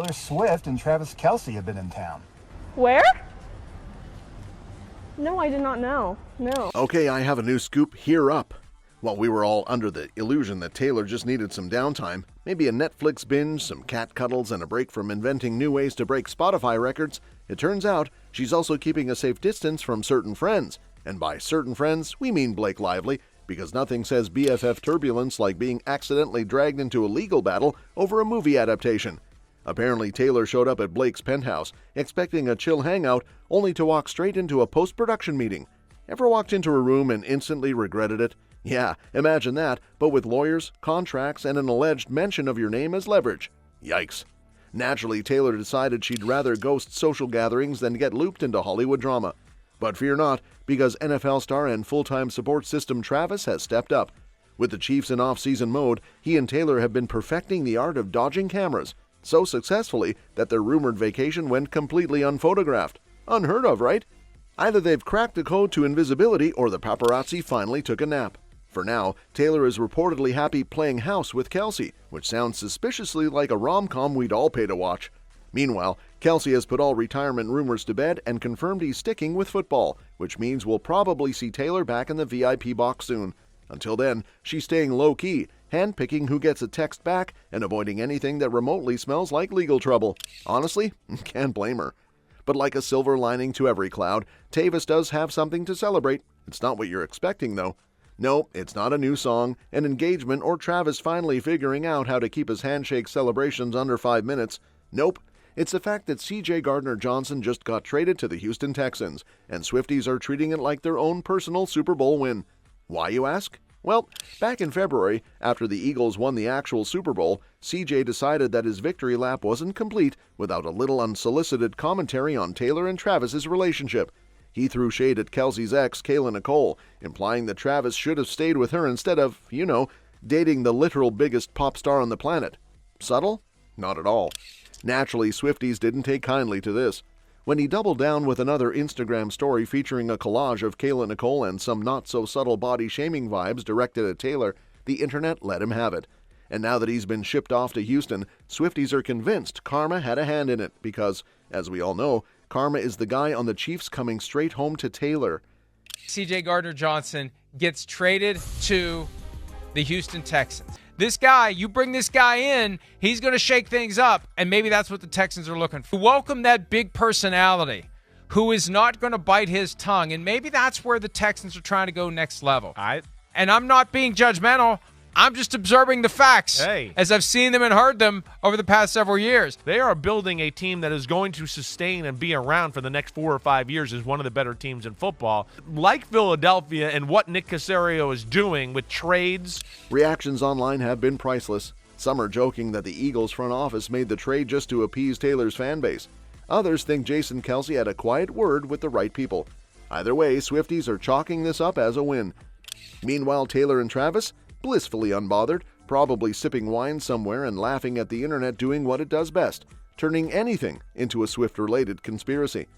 Taylor Swift and Travis Kelce have been in town. Where? No, I did not know. No. Okay, I have a new scoop here up. While we were all under the illusion that Taylor just needed some downtime, maybe a Netflix binge, some cat cuddles, and a break from inventing new ways to break Spotify records, it turns out she's also keeping a safe distance from certain friends. And by certain friends, we mean Blake Lively, because nothing says BFF turbulence like being accidentally dragged into a legal battle over a movie adaptation. Apparently, Taylor showed up at Blake's penthouse, expecting a chill hangout, only to walk straight into a post-production meeting. Ever walked into a room and instantly regretted it? Yeah, imagine that, but with lawyers, contracts, and an alleged mention of your name as leverage. Yikes. Naturally, Taylor decided she'd rather ghost social gatherings than get looped into Hollywood drama. But fear not, because NFL star and full-time support system Travis has stepped up. With the Chiefs in off-season mode, he and Taylor have been perfecting the art of dodging cameras, so successfully that their rumored vacation went completely unphotographed. Unheard of, right? Either they've cracked the code to invisibility or the paparazzi finally took a nap. For now, Taylor is reportedly happy playing house with Kelce, which sounds suspiciously like a rom-com we'd all pay to watch. Meanwhile, Kelce has put all retirement rumors to bed and confirmed he's sticking with football, which means we'll probably see Taylor back in the VIP box soon. Until then, she's staying low-key, handpicking who gets a text back and avoiding anything that remotely smells like legal trouble. Honestly, can't blame her. But like a silver lining to every cloud, Tavis does have something to celebrate. It's not what you're expecting, though. No, it's not a new song, an engagement, or Travis finally figuring out how to keep his handshake celebrations under 5 minutes. Nope. It's the fact that CJ Gardner-Johnson just got traded to the Houston Texans, and Swifties are treating it like their own personal Super Bowl win. Why, you ask? Well, back in February, after the Eagles won the actual Super Bowl, CJ decided that his victory lap wasn't complete without a little unsolicited commentary on Taylor and Travis's relationship. He threw shade at Kelce's ex, Kylie Nicole, implying that Travis should have stayed with her instead of, dating the literal biggest pop star on the planet. Subtle? Not at all. Naturally, Swifties didn't take kindly to this. When he doubled down with another Instagram story featuring a collage of Kylie Nicole and some not-so-subtle body-shaming vibes directed at Taylor, the internet let him have it. And now that he's been shipped off to Houston, Swifties are convinced karma had a hand in it because, as we all know, karma is the guy on the Chiefs coming straight home to Taylor. CJ Gardner-Johnson gets traded to the Houston Texans. This guy, you bring this guy in, he's going to shake things up, and maybe that's what the Texans are looking for. Welcome that big personality who is not going to bite his tongue, and maybe that's where the Texans are trying to go next level. And I'm not being judgmental. I'm just observing the facts as I've seen them and heard them over the past several years. They are building a team that is going to sustain and be around for the next 4 or 5 years as one of the better teams in football. Like Philadelphia and what Nick Caserio is doing with trades. Reactions online have been priceless. Some are joking that the Eagles front office made the trade just to appease Taylor's fan base. Others think Jason Kelce had a quiet word with the right people. Either way, Swifties are chalking this up as a win. Meanwhile, Taylor and Travis, blissfully unbothered, probably sipping wine somewhere and laughing at the internet doing what it does best, turning anything into a Swift-related conspiracy.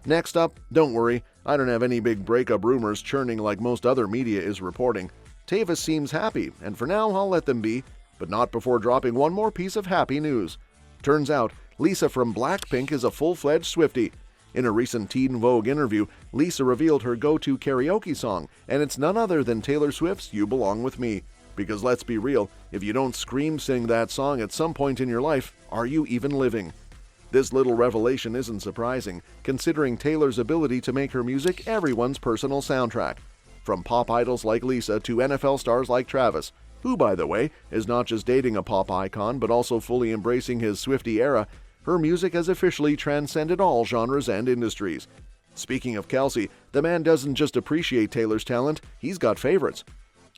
Next up, don't worry, I don't have any big breakup rumors churning like most other media is reporting. Tavis seems happy, and for now I'll let them be, but not before dropping one more piece of happy news. Turns out, Lisa from Blackpink is a full-fledged Swiftie. In a recent Teen Vogue interview, Lisa revealed her go-to karaoke song, and it's none other than Taylor Swift's You Belong With Me. Because let's be real, if you don't scream sing that song at some point in your life, are you even living? This little revelation isn't surprising, considering Taylor's ability to make her music everyone's personal soundtrack. From pop idols like Lisa to NFL stars like Travis, who, by the way, is not just dating a pop icon but also fully embracing his Swiftie era, her music has officially transcended all genres and industries. Speaking of Kelce, the man doesn't just appreciate Taylor's talent, he's got favorites.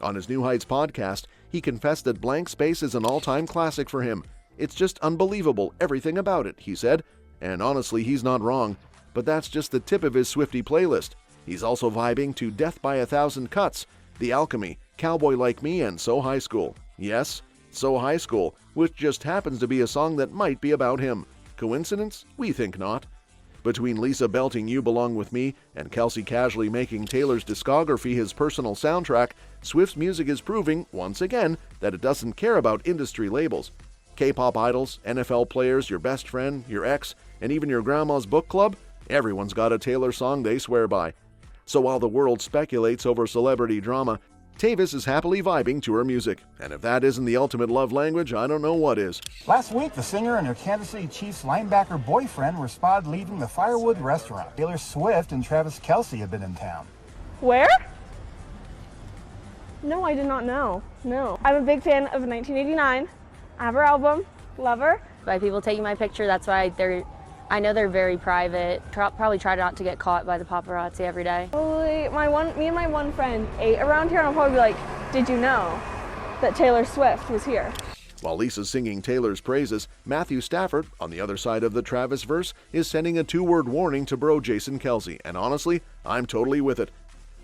On his New Heights podcast, he confessed that Blank Space is an all-time classic for him. It's just unbelievable, everything about it, he said. And honestly, he's not wrong. But that's just the tip of his Swiftie playlist. He's also vibing to Death by a Thousand Cuts, The Alchemy, Cowboy Like Me, and So High School. Yes, So High School, which just happens to be a song that might be about him. Coincidence? We think not. Between Lisa belting You Belong With Me and Kelce casually making Taylor's discography his personal soundtrack, Swift's music is proving, once again, that it doesn't care about industry labels. K-pop idols, NFL players, your best friend, your ex, and even your grandma's book club, everyone's got a Taylor song they swear by. So while the world speculates over celebrity drama, Tavis is happily vibing to her music. And if that isn't the ultimate love language, I don't know what is. Last week, the singer and her Kansas City Chiefs linebacker boyfriend were spotted leaving the Firewood restaurant. Taylor Swift and Travis Kelce have been in town. Where? No, I did not know. No. I'm a big fan of 1989. I have her album. Love her. By people taking my picture, that's why I know they're very private. Probably try not to get caught by the paparazzi every day. Probably me and my one friend ate around here, and I'll probably be like, did you know that Taylor Swift was here? While Lisa's singing Taylor's praises, Matthew Stafford, on the other side of the Travis verse, is sending a 2-word warning to bro Jason Kelce, and honestly, I'm totally with it.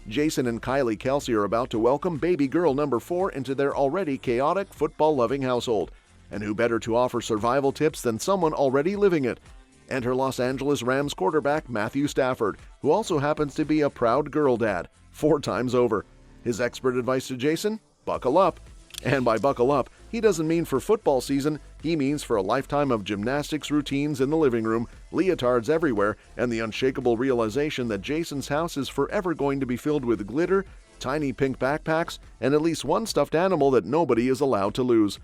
Jason and Kylie Kelce are about to welcome baby girl number 4 into their already chaotic, football-loving household. And who better to offer survival tips than someone already living it? Enter Los Angeles Rams quarterback Matthew Stafford, who also happens to be a proud girl dad, 4 times over. His expert advice to Jason? Buckle up. And by buckle up, he doesn't mean for football season, he means for a lifetime of gymnastics routines in the living room, leotards everywhere, and the unshakable realization that Jason's house is forever going to be filled with glitter, tiny pink backpacks, and at least one stuffed animal that nobody is allowed to lose.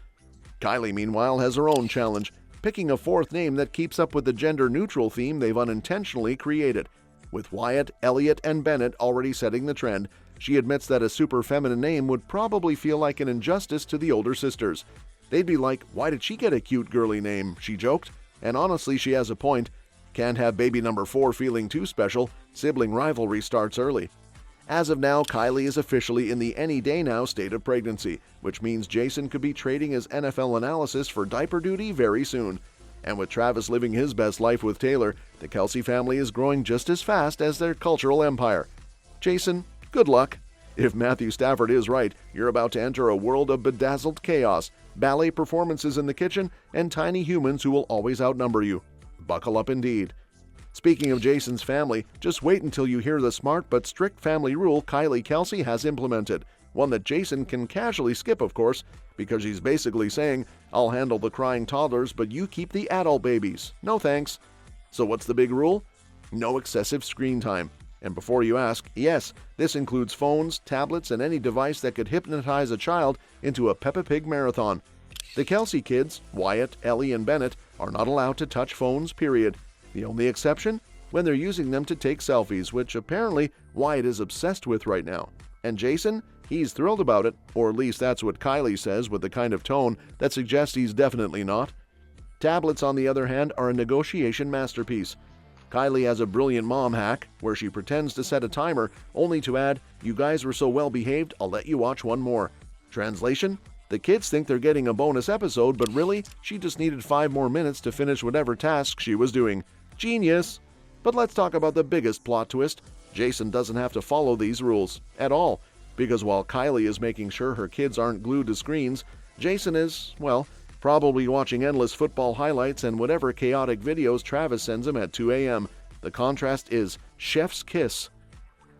Kylie, meanwhile, has her own challenge, picking a 4th name that keeps up with the gender-neutral theme they've unintentionally created. With Wyatt, Elliot, and Bennett already setting the trend, she admits that a super feminine name would probably feel like an injustice to the older sisters. They'd be like, why did she get a cute girly name, she joked. And honestly, she has a point. Can't have baby number 4 feeling too special. Sibling rivalry starts early. As of now, Kylie is officially in the any day now state of pregnancy, which means Jason could be trading his NFL analysis for diaper duty very soon. And with Travis living his best life with Taylor, the Kelce family is growing just as fast as their cultural empire. Jason, good luck. If Matthew Stafford is right, you're about to enter a world of bedazzled chaos, ballet performances in the kitchen, and tiny humans who will always outnumber you. Buckle up indeed. Speaking of Jason's family, just wait until you hear the smart but strict family rule Kylie Kelce has implemented. One that Jason can casually skip, of course, because she's basically saying, I'll handle the crying toddlers, but you keep the adult babies. No thanks. So what's the big rule? No excessive screen time. And before you ask, yes, this includes phones, tablets, and any device that could hypnotize a child into a Peppa Pig marathon. The Kelce kids, Wyatt, Ellie, and Bennett, are not allowed to touch phones, period. The only exception? When they're using them to take selfies, which apparently Wyatt is obsessed with right now. And Jason? He's thrilled about it, or at least that's what Kylie says with the kind of tone that suggests he's definitely not. Tablets, on the other hand, are a negotiation masterpiece. Kylie has a brilliant mom hack where she pretends to set a timer only to add, you guys were so well behaved, I'll let you watch one more. Translation? The kids think they're getting a bonus episode, but really, she just needed 5 more minutes to finish whatever task she was doing. Genius! But let's talk about the biggest plot twist. Jason doesn't have to follow these rules at all, because while Kylie is making sure her kids aren't glued to screens, Jason is, well, probably watching endless football highlights and whatever chaotic videos Travis sends him at 2 a.m. The contrast is chef's kiss.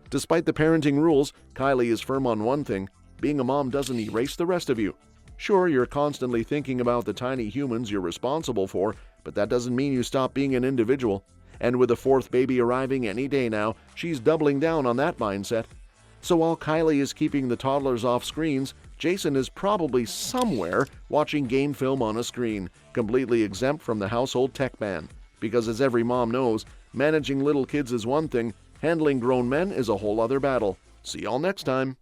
Despite the parenting rules, Kylie is firm on one thing: being a mom doesn't erase the rest of you. Sure, you're constantly thinking about the tiny humans you're responsible for, but that doesn't mean you stop being an individual. And with the 4th baby arriving any day now, she's doubling down on that mindset. So while Kylie is keeping the toddlers off screens, Jason is probably somewhere watching game film on a screen, completely exempt from the household tech ban. Because as every mom knows, managing little kids is one thing, handling grown men is a whole other battle. See y'all next time.